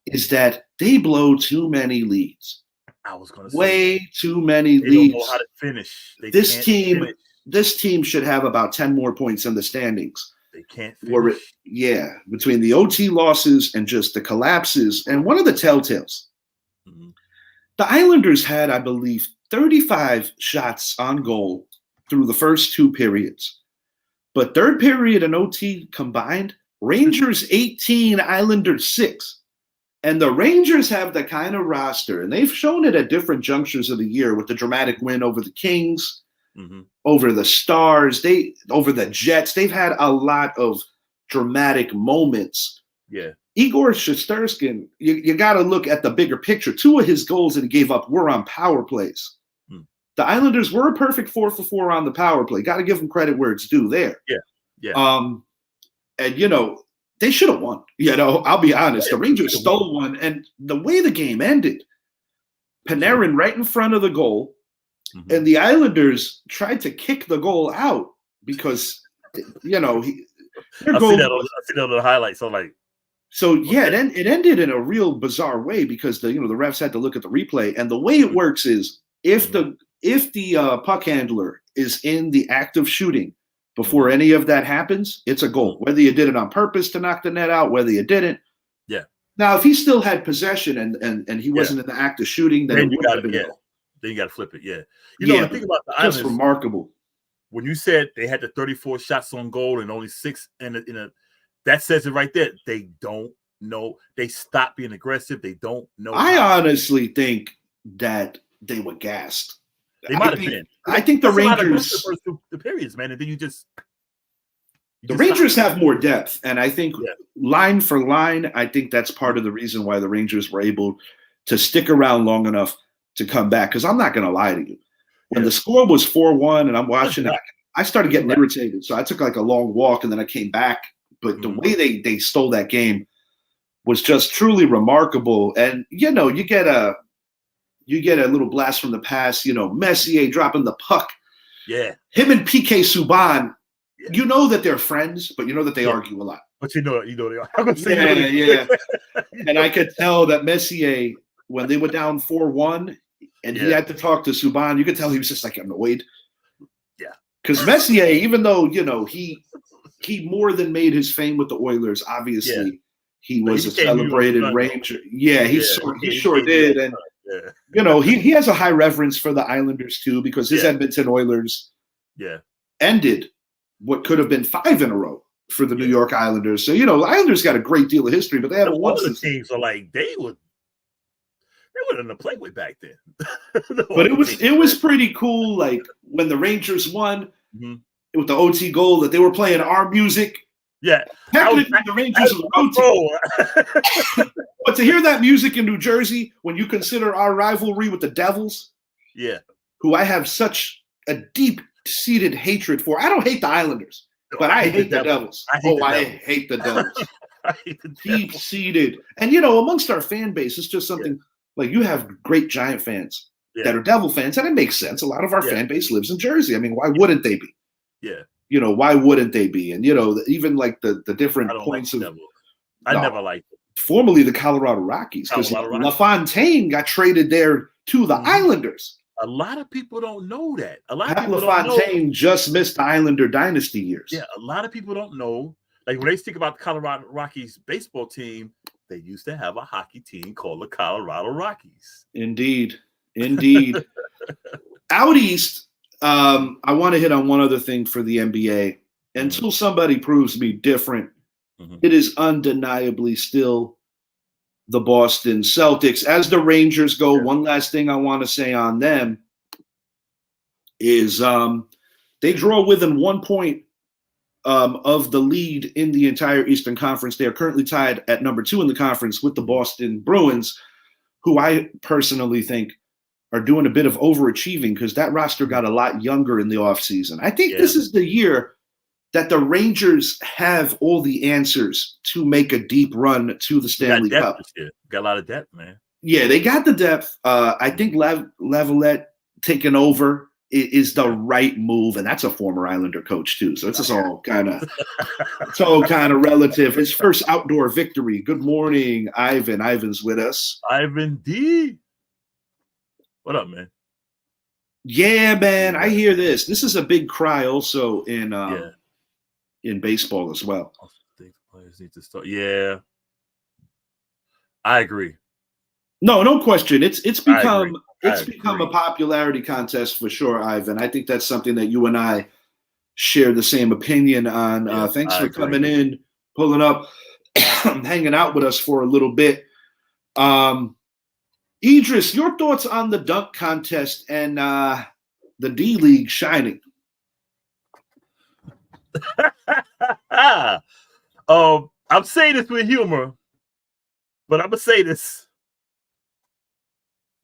is that they blow too many leads. I was going to say way too many leads. They don't know how to finish. This team should have about 10 more points in the standings. They can't finish. Between the OT losses and just the collapses. And one of the telltales, the Islanders had, I believe, 35 shots on goal through the first 2 periods. But third period and OT combined, Rangers 18, Islanders 6. And the Rangers have the kind of roster, and they've shown it at different junctures of the year with the dramatic win over the Kings, over the Stars, over the Jets. They've had a lot of dramatic moments. Yeah. Igor Shesterkin, you got to look at the bigger picture. 2 of his goals that he gave up were on power plays. The Islanders were a perfect 4 for 4 on the power play. Got to give them credit where it's due there. Yeah. And, they should have won. I'll be honest. The Rangers stole one. And the way the game ended, Panarin right in front of the goal, and the Islanders tried to kick the goal out because, I see that on the highlights. It ended in a real bizarre way because the refs had to look at the replay. And the way it works is if the puck handler is in the act of shooting before any of that happens, it's a goal. Whether you did it on purpose to knock the net out, whether you didn't. Yeah. Now, if he still had possession and he wasn't in the act of shooting, then it would have been no. Then you got to flip it. Yeah. You know, the thing about the just Islanders, remarkable. When you said they had the 34 shots on goal and only 6 in a that says it right there. They don't know. They stopped being aggressive. They don't know. I honestly think that they were gassed. They might have been. I think the Rangers the first two periods, man, and then the Rangers have more depth, and I think line for line, I think that's part of the reason why the Rangers were able to stick around long enough to come back. Because I'm not going to lie to you, when the score was 4-1 and I'm watching it, I started getting irritated. So I took like a long walk and then I came back. But the way they stole that game was just truly remarkable. And you know, you get a little blast from the past. You know, Messier dropping the puck. Yeah, him and PK Subban. Yeah. You know that they're friends, but you know that they argue a lot. But you know they are. Yeah. And I could tell that Messier, when they were down 4-1, and he had to talk to Subban, you could tell he was just like annoyed. Yeah. Because Messier, even though, you know, he more than made his fame with the Oilers, obviously he was a celebrated Ranger. Yeah, he sure did. And you know, he has a high reverence for the Islanders too, because his Edmonton Oilers ended what could have been 5 in a row for the New York Islanders. So, you know, the Islanders got a great deal of history, but they haven't won since. The teams are like they were in the play way back then. But it was pretty cool. Like when the Rangers won with the OT goal, that they were playing our music. Yeah, technically the Rangers were OT. But to hear that music in New Jersey, when you consider our rivalry with the Devils, who I have such a deep-seated hatred for. I don't hate the Islanders, but I hate the Devils. I hate the Devils. Deep-seated. And, you know, amongst our fan base, it's just something like you have great Giant fans that are Devil fans, and it makes sense. A lot of our fan base lives in Jersey. I mean, why wouldn't they be? Yeah. You know, why wouldn't they be? And, you know, even like the different points of – I never liked it. Formerly the Colorado Rockies, because LaFontaine got traded there to the Islanders. A lot of people don't know that. A lot Pat of people LaFontaine just missed the Islander dynasty years. Yeah, a lot of people don't know. Like when they speak about the Colorado Rockies baseball team, they used to have a hockey team called the Colorado Rockies. Indeed. Out east, I want to hit on one other thing for the NBA. Until somebody proves me different, it is undeniably still the Boston Celtics. As the Rangers go, one last thing I want to say on them is they draw within 1 point of the lead in the entire Eastern Conference. They are currently tied at number 2 in the conference with the Boston Bruins, who I personally think are doing a bit of overachieving because that roster got a lot younger in the offseason. I think this is the year that the Rangers have all the answers to make a deep run to the Stanley Cup. Got a lot of depth, man. Yeah, they got the depth. I think Lavalette taking over is the right move, and that's a former Islander coach too. So it's all kind of relative. His first outdoor victory. Good morning, Ivan. Ivan's with us. Ivan D. What up, man? Yeah, man. I hear this. This is a big cry also in baseball as well. I think the players need to start. Yeah, I agree. No question. It's become a popularity contest for sure, Ivan. I think that's something that you and I share the same opinion on. Thanks for coming in, pulling up, hanging out with us for a little bit. Idris, your thoughts on the dunk contest and the D League shining? I'm saying this with humor, but I'm gonna say this.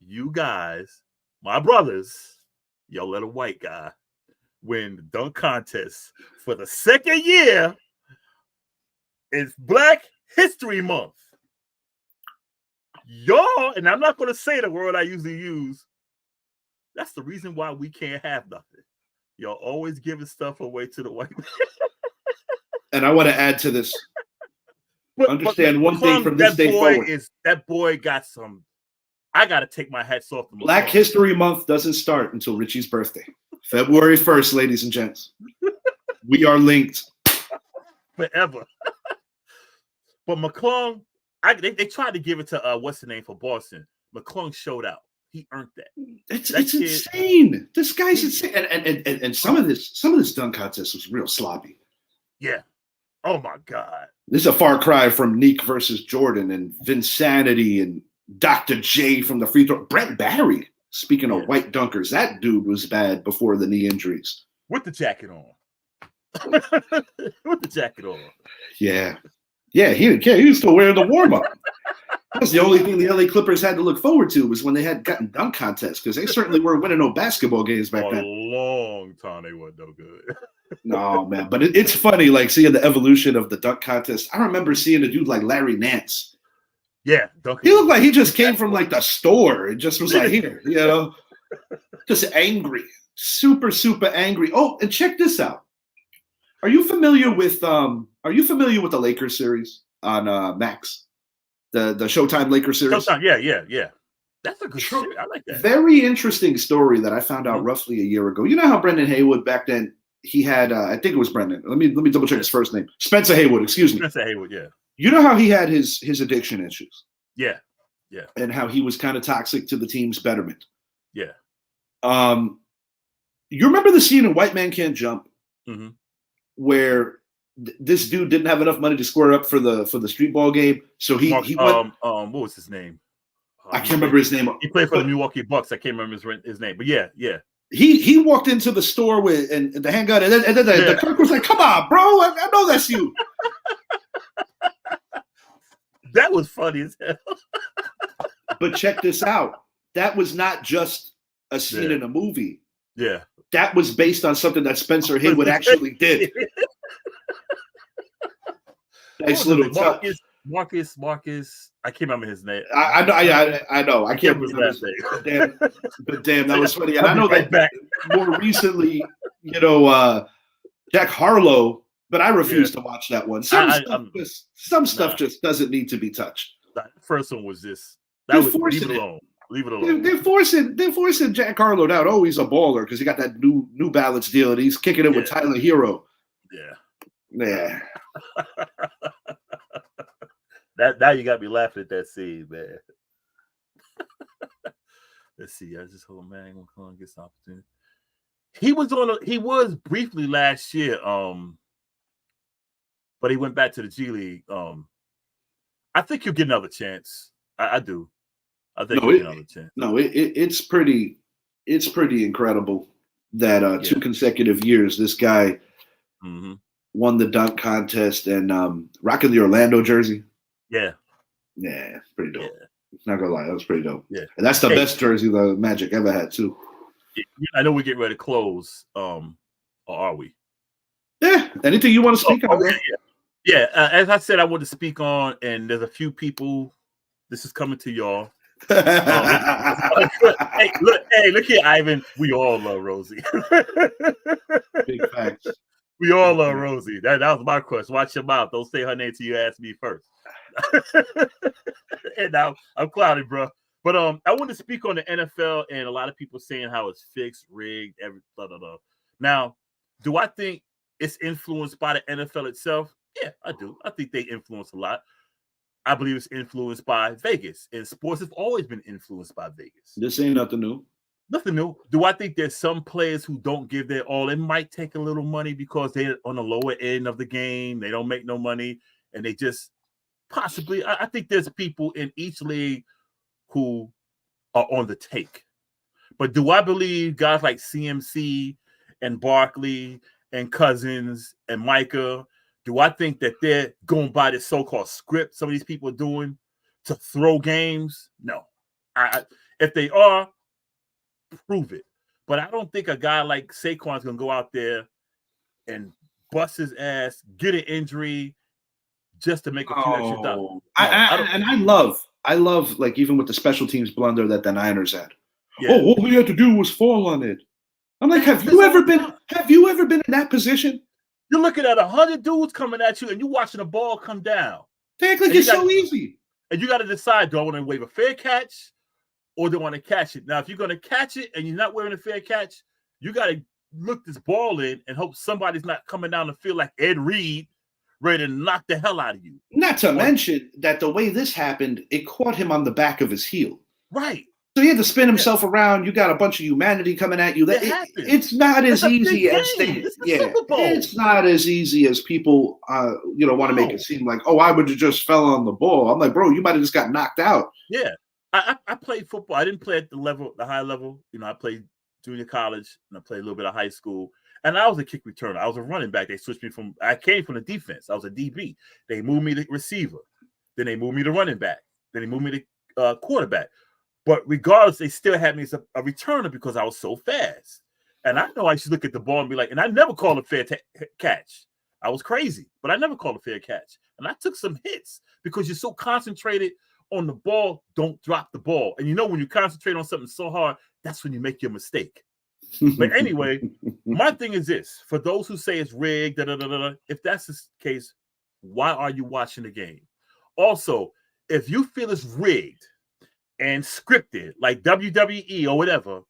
You guys, my brothers, y'all let a white guy win the dunk contest for the second year. It's Black History Month. Y'all, and I'm not gonna say the word I usually use. That's the reason why we can't have nothing. Y'all always giving stuff away to the white man. And I want to add to this. Understand one thing from this day forward. That boy got some. I got to take my hats off. Black History Month doesn't start until Richie's birthday. February 1st, ladies and gents. We are linked. Forever. But McClung, They tried to give it to what's the name for Boston. McClung showed out. He earned that. It's insane. This guy's insane. And some of this dunk contest was real sloppy. Yeah. Oh my God. This is a far cry from Neek versus Jordan and Vinsanity and Dr. J from the free throw. Brent Barry. Speaking of white dunkers, that dude was bad before the knee injuries. With the jacket on. With the jacket on. Yeah. Yeah, he didn't care. He was still wearing the warm-up. That's the only thing the LA Clippers had to look forward to was when they had gotten dunk contests, because they certainly weren't winning no basketball games back then. For a long time they weren't no good. No, man. But it's funny, like, seeing the evolution of the dunk contest. I remember seeing a dude like Larry Nance. Yeah. He looked like he just came from, like, the store and just was like, here, you know? Just angry. Super, super angry. Oh, and check this out. Are you familiar with the Lakers series on Max? The Showtime Lakers series? Showtime, yeah. That's a good series. I like that. Very interesting story that I found out roughly a year ago. You know how Brendan Haywood back then, he had I think it was Brendan. Let me double check his first name. Spencer Haywood, excuse me. Spencer Haywood, yeah. You know how he had his addiction issues? Yeah. And how he was kind of toxic to the team's betterment. Yeah. You remember the scene in White Man Can't Jump? Mm-hmm. Where this dude didn't have enough money to square up for the street ball game, so he went. What was his name? I can't remember his name. He played for the Milwaukee Bucks. I can't remember his name, but yeah. He walked into the store with and the handgun, and then the clerk was like, "Come on, bro, I know that's you." That was funny as hell. But check this out. That was not just a scene in a movie. Yeah. That was based on something that Spencer Haywood actually did. Nice little touch. Marcus. I can't remember his name. I know. I can't remember his name. But damn, that was funny. And I know that more recently, Jack Harlow, but I refuse to watch that one. Some stuff just doesn't need to be touched. The first one was just leave it alone. Leave it alone. They're forcing Jack Harlow now. Oh, he's a baller because he got that New Balance deal and he's kicking it with Tyler Hero. Yeah. That now you got me laughing at that scene, man. Let's see. I just hope man gonna come and get some opportunity. He was briefly last year, but he went back to the G League. I think he'll get another chance. I do. I think he'll get another chance. No, it's pretty incredible that 2 consecutive years this guy won the dunk contest and rocking the Orlando jersey. Yeah, pretty dope. Not gonna lie, that was pretty dope. Yeah, and that's the best jersey the Magic ever had too. I know we're getting ready to close. Or are we? Yeah. Anything you want to speak on? Yeah. As I said, I want to speak on, and there's a few people. This is coming to y'all. Hey, look here, Ivan. We all love Rosie. Big facts. We all love Rosie. That was my question. Watch your mouth. Don't say her name till you ask me first. And now I'm clouded, bro. But I want to speak on the NFL and a lot of people saying how it's fixed, rigged, blah, blah, blah. Now, do I think it's influenced by the NFL itself? Yeah, I do. I think they influence a lot. I believe it's influenced by Vegas, and sports have always been influenced by Vegas. This ain't nothing new. Nothing new. Do I think there's some players who don't give their all? It might take a little money because they're on the lower end of the game. They don't make no money, and they just possibly. I think there's people in each league who are on the take. But do I believe guys like CMC and Barkley and Cousins and Micah? Do I think that they're going by this so-called script some of these people are doing to throw games? No. If they are, prove it. But I don't think a guy like Saquon's going to go out there and bust his ass, get an injury just to make a few extra dollars. I love, like, even with the special teams blunder that the Niners had. Yeah. Oh, all we had to do was fall on it. I'm like, have you ever been in that position? You're looking at 100 dudes coming at you, and you're watching the ball come down. They act like it's so easy. And you got to decide, do I want to wave a fair catch or do I want to catch it? Now, if you're going to catch it and you're not wearing a fair catch, you got to look this ball in and hope somebody's not coming down the field like Ed Reed ready to knock the hell out of you. Not to mention that the way this happened, it caught him on the back of his heel. Right. So he had to spin himself around. You got a bunch of humanity coming at you. It's not as easy as it's not as easy as people want to make it seem like, oh, I would have just fell on the ball. I'm like, bro, you might have just got knocked out. Yeah. I played football. I didn't play at the high level. I played junior college and I played a little bit of high school. And I was a kick returner. I was a running back. They switched me I came from the defense. I was a DB. They moved me to receiver. Then they moved me to running back. Then they moved me to quarterback. But regardless, they still had me as a returner because I was so fast. And I know I should look at the ball and be like, and I never called a fair catch. I was crazy, but I never called a fair catch. And I took some hits because you're so concentrated on the ball, don't drop the ball. And when you concentrate on something so hard, that's when you make your mistake. But anyway, my thing is this. For those who say it's rigged, if that's the case, why are you watching the game? Also, if you feel it's rigged and scripted, like WWE or whatever,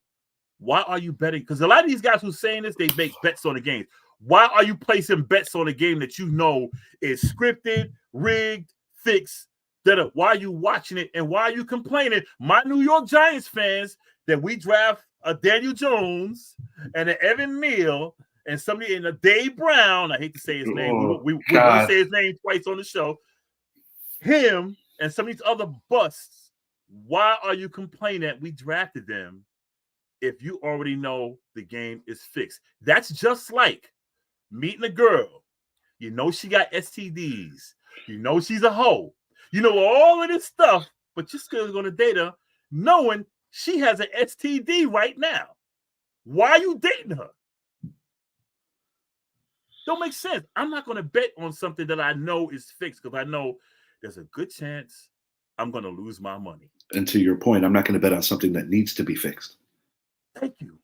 why are you betting? Because a lot of these guys who saying this, they make bets on the games. Why are you placing bets on a game that you know is scripted, rigged, fixed? Why are you watching it and why are you complaining? My New York Giants fans that we draft a Daniel Jones and an Evan Neal and somebody in a Dave Brown. I hate to say his name. We won't say his name twice on the show. Him and some of these other busts. Why are you complaining that we drafted them if you already know the game is fixed? That's just like meeting a girl. She got STDs. She's a hoe. All of this stuff, but you're still going to date her knowing she has an STD right now. Why are you dating her? Don't make sense. I'm not going to bet on something that I know is fixed because I know there's a good chance I'm going to lose my money. And to your point, I'm not going to bet on something that needs to be fixed. Thank you.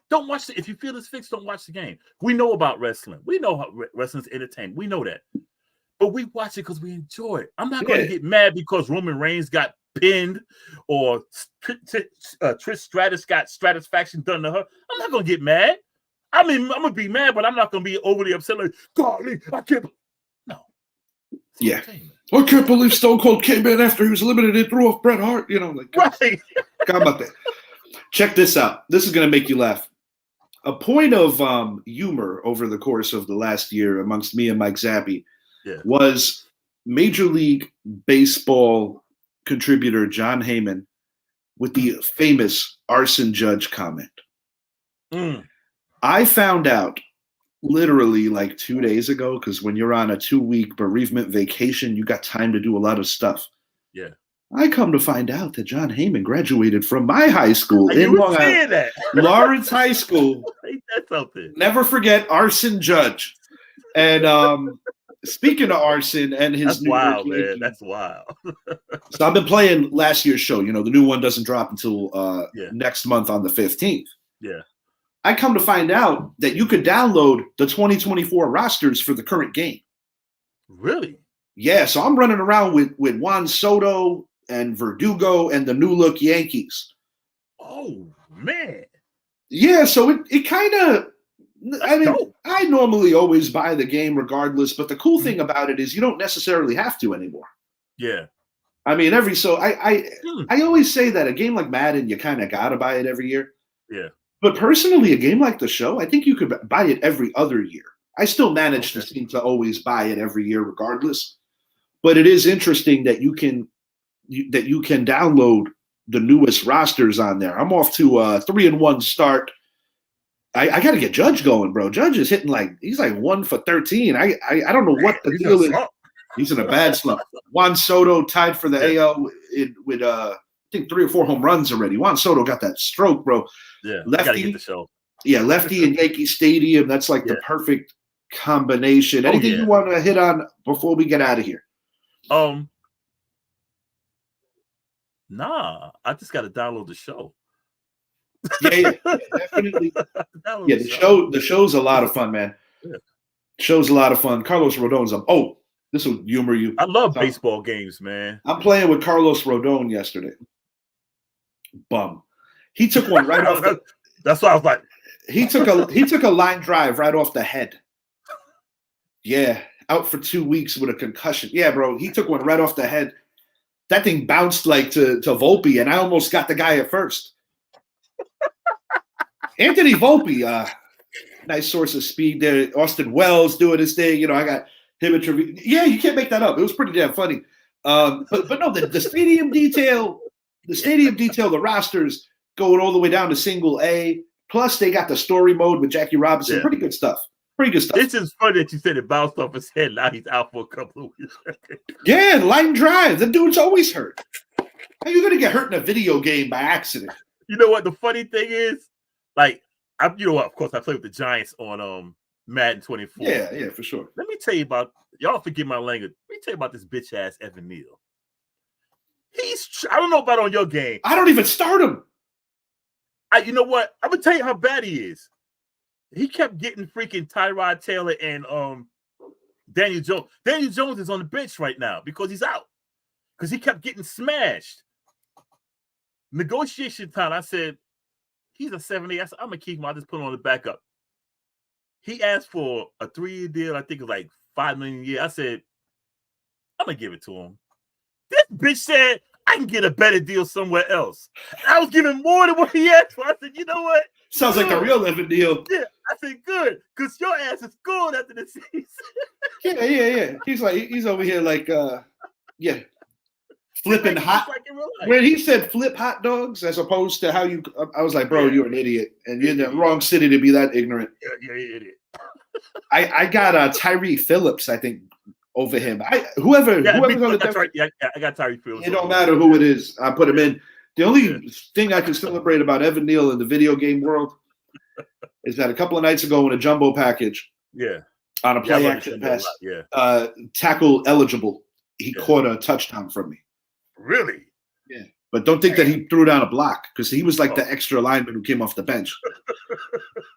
Don't watch it. If you feel it's fixed, don't watch the game. We know about wrestling. We know how wrestling's entertainment. We know that. But we watch it because we enjoy it. I'm not going to get mad because Roman Reigns got pinned or Trish Stratus got stratisfaction done to her. I'm not going to get mad. I mean, I'm going to be mad, but I'm not going to be overly upset like, golly, I can't. No. Yeah. I can't believe Stone Cold came in after he was eliminated and threw off Bret Hart. Right. How about that? Check this out. This is going to make you laugh. A point of humor over the course of the last year amongst me and Mike Zappi was Major League Baseball contributor John Heyman with the famous arson judge comment. I found out literally like 2 days ago, because when you're on a 2-week bereavement vacation, you got time to do a lot of stuff. Yeah. I come to find out that John Heyman graduated from my high school in Long Island, Lawrence High School. That's something. Never forget arson judge. And speaking of arson and his That's wild, man. That's wild. So I've been playing last year's show. The new one doesn't drop until next month on the 15th. Yeah. I come to find out that you could download the 2024 rosters for the current game. Really? Yeah. So I'm running around with Juan Soto and Verdugo and the new look Yankees. Oh, man. Yeah. So it kind of, I normally always buy the game regardless, but the cool thing about it is you don't necessarily have to anymore. Yeah. I mean, I always say that a game like Madden, you kind of got to buy it every year. Yeah. But personally, a game like the show, I think you could buy it every other year. I still manage to seem to always buy it every year regardless. But it is interesting that you can download the newest rosters on there. I'm off to a 3-1 start. I got to get Judge going, bro. Judge is hitting he's like 1 for 13. I don't know what the deal is. He's in a bad slump. Juan Soto tied for the AL with I think 3 or 4 home runs already. Juan Soto got that stroke, bro. Yeah, lefty. Gotta get the show. Yeah, lefty in Yankee Stadium. That's like the perfect combination. Anything you want to hit on before we get out of here? Nah, I just got to download the show. Yeah, definitely. Yeah, the show's a lot of fun, man. Yeah. Show's a lot of fun. Carlos Rodon's up. Oh, this will humor you. I love baseball games, man. I'm playing with Carlos Rodon yesterday. Bum. He took one right off. That's why I was like, he took a line drive right off the head. Yeah, out for 2 weeks with a concussion. Yeah, bro, he took one right off the head. That thing bounced like to Volpe, and I almost got the guy at first. Anthony Volpe, nice source of speed there. Austin Wells doing his thing. I got him and Trevino. Yeah, you can't make that up. It was pretty damn funny. But no, the stadium detail, the rosters going all the way down to single A. Plus, they got the story mode with Jackie Robinson. Yeah. Pretty good stuff. It's just funny that you said it bounced off his head. Now he's out for a couple of weeks. Yeah, line and drive. The dude's always hurt. How are you going to get hurt in a video game by accident? You know what? The funny thing is, like, of course, I played with the Giants on Madden 24. Yeah, for sure. Let me tell you about, y'all forgive my language. Let me tell you about this bitch ass Evan Neal. I don't know about on your game. I don't even start him. You know what? I'm gonna tell you how bad he is. He kept getting freaking Tyrod Taylor and Daniel Jones. Daniel Jones is on the bench right now because he's out. Because he kept getting smashed. Negotiation time, I said, he's a 70. I said, I'm gonna keep him. I'll just put him on the backup. He asked for a 3-year deal. I think it was like $5 million a year. I said, I'm gonna give it to him. This bitch said, I can get a better deal somewhere else. And I was giving more than what he asked for. I said, you know what? Sounds like the real Evan deal. Yeah, I said, good, because your ass is gone after the season. Yeah. He's over here like, flipping hot. Like when he said flip hot dogs as opposed to how you, I was like, bro, you're an idiot. And you're in the wrong city to be that ignorant. Yeah, you're an idiot. I got Tyree Phillips, I think, over him. Whoever's on the right. Yeah, I got Tyree Phillips. It don't matter who it is. I put him in. The only thing I can celebrate about Evan Neal in the video game world is that a couple of nights ago in a jumbo package, on a play action pass, tackle eligible, he caught a touchdown from me. Really? Yeah. But don't think that he threw down a block because he was like the extra lineman who came off the bench.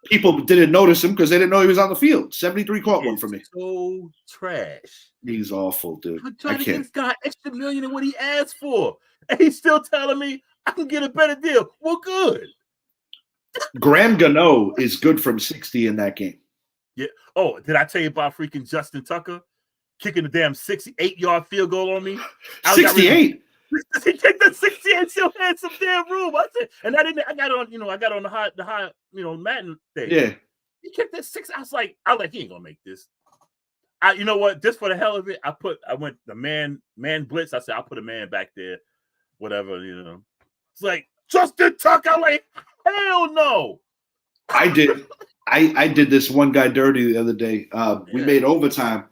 People didn't notice him because they didn't know he was on the field. 73 caught one for me. So trash. He's awful, dude. I'm trying to get this guy extra million in what he asked for. And he's still telling me I can get a better deal. Well, good. Graham Gano is good from 60 in that game. Yeah. Oh, did I tell you about freaking Justin Tucker kicking the damn 68-yard field goal on me? 68? He kicked the 68, still had some damn room. I said, and I got on the high, Madden thing. Yeah. He kicked that 6. I was like, he ain't gonna make this. You know what? Just for the hell of it, I went the man blitz. I said, I'll put a man back there, whatever, It's like Justin Tucker. I'm like, hell no. I did this one guy dirty the other day. We made overtime.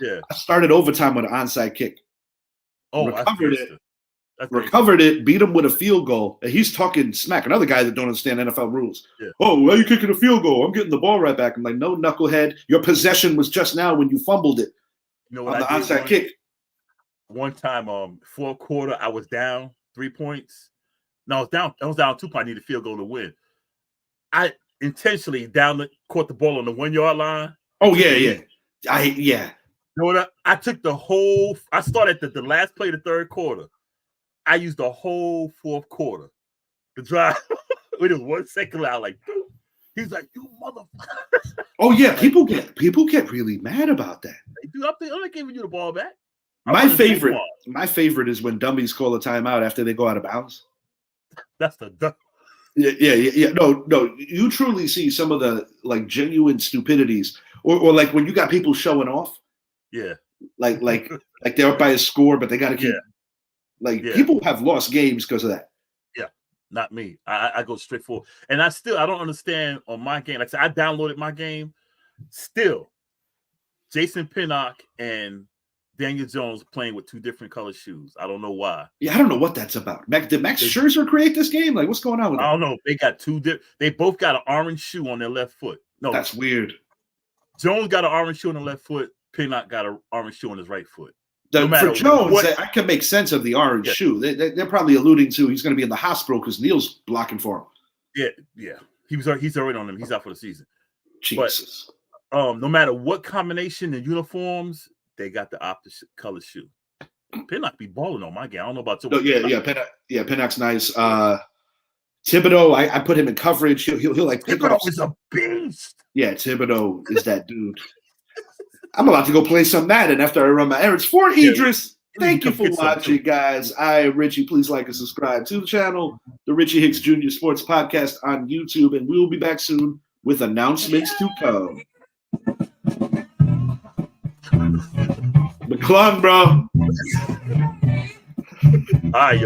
Yeah. I started overtime with an onside kick. Oh, recovered it, beat him with a field goal. And he's talking smack. Another guy that don't understand NFL rules. Yeah. Oh, why are you kicking a field goal? I'm getting the ball right back. I'm like, no, knucklehead. Your possession was just now when you fumbled it. You know what on the onside kick. One time, fourth quarter, I was down 3 points. No, I was down 2 points. I needed a field goal to win. I intentionally caught the ball on the 1 yard line. Oh, yeah. You know what? I took I started the last play of the third quarter. I used the whole fourth quarter to drive. With just 1 second out, like, dude. He's like, you motherfucker. Oh yeah, people get really mad about that. Dude, I'm not giving you the ball back. My favorite is when dummies call a timeout after they go out of bounds. That's the dumb. Yeah. No. You truly see some of the like genuine stupidities, or like when you got people showing off. Yeah. Like they're up by a score, but they got to keep. People have lost games because of that. Yeah, not me. I go straight forward, and I don't understand on my game. Like I said, I downloaded my game. Still, Jason Pinnock and Daniel Jones playing with 2 different color shoes. I don't know why. Yeah, I don't know what that's about. Did Max Scherzer create this game? Like, what's going on with that? I don't know. They got 2 different. They both got an orange shoe on their left foot. No, that's weird. Jones got an orange shoe on the left foot. Pinnock got an orange shoe on his right foot. For Jones, I can make sense of the orange shoe. They're probably alluding to he's going to be in the hospital because Neal's blocking for him. Yeah. He's already on him. He's out for the season. Jesus. But no matter what combination and uniforms, they got the opposite color shoe. Pinnock be balling on my game. I don't know about you. Pinnock's nice. Thibodeau, I put him in coverage. He'll like pick Thibodeau is a beast. Yeah, Thibodeau is that dude. I'm about to go play some Madden after I run my errands. For Idris, thank you for watching, guys. I am Richie. Please like and subscribe to the channel, the Richie Hicks Jr. Sports Podcast on YouTube, and we will be back soon with announcements to come. McClung, bro. All right,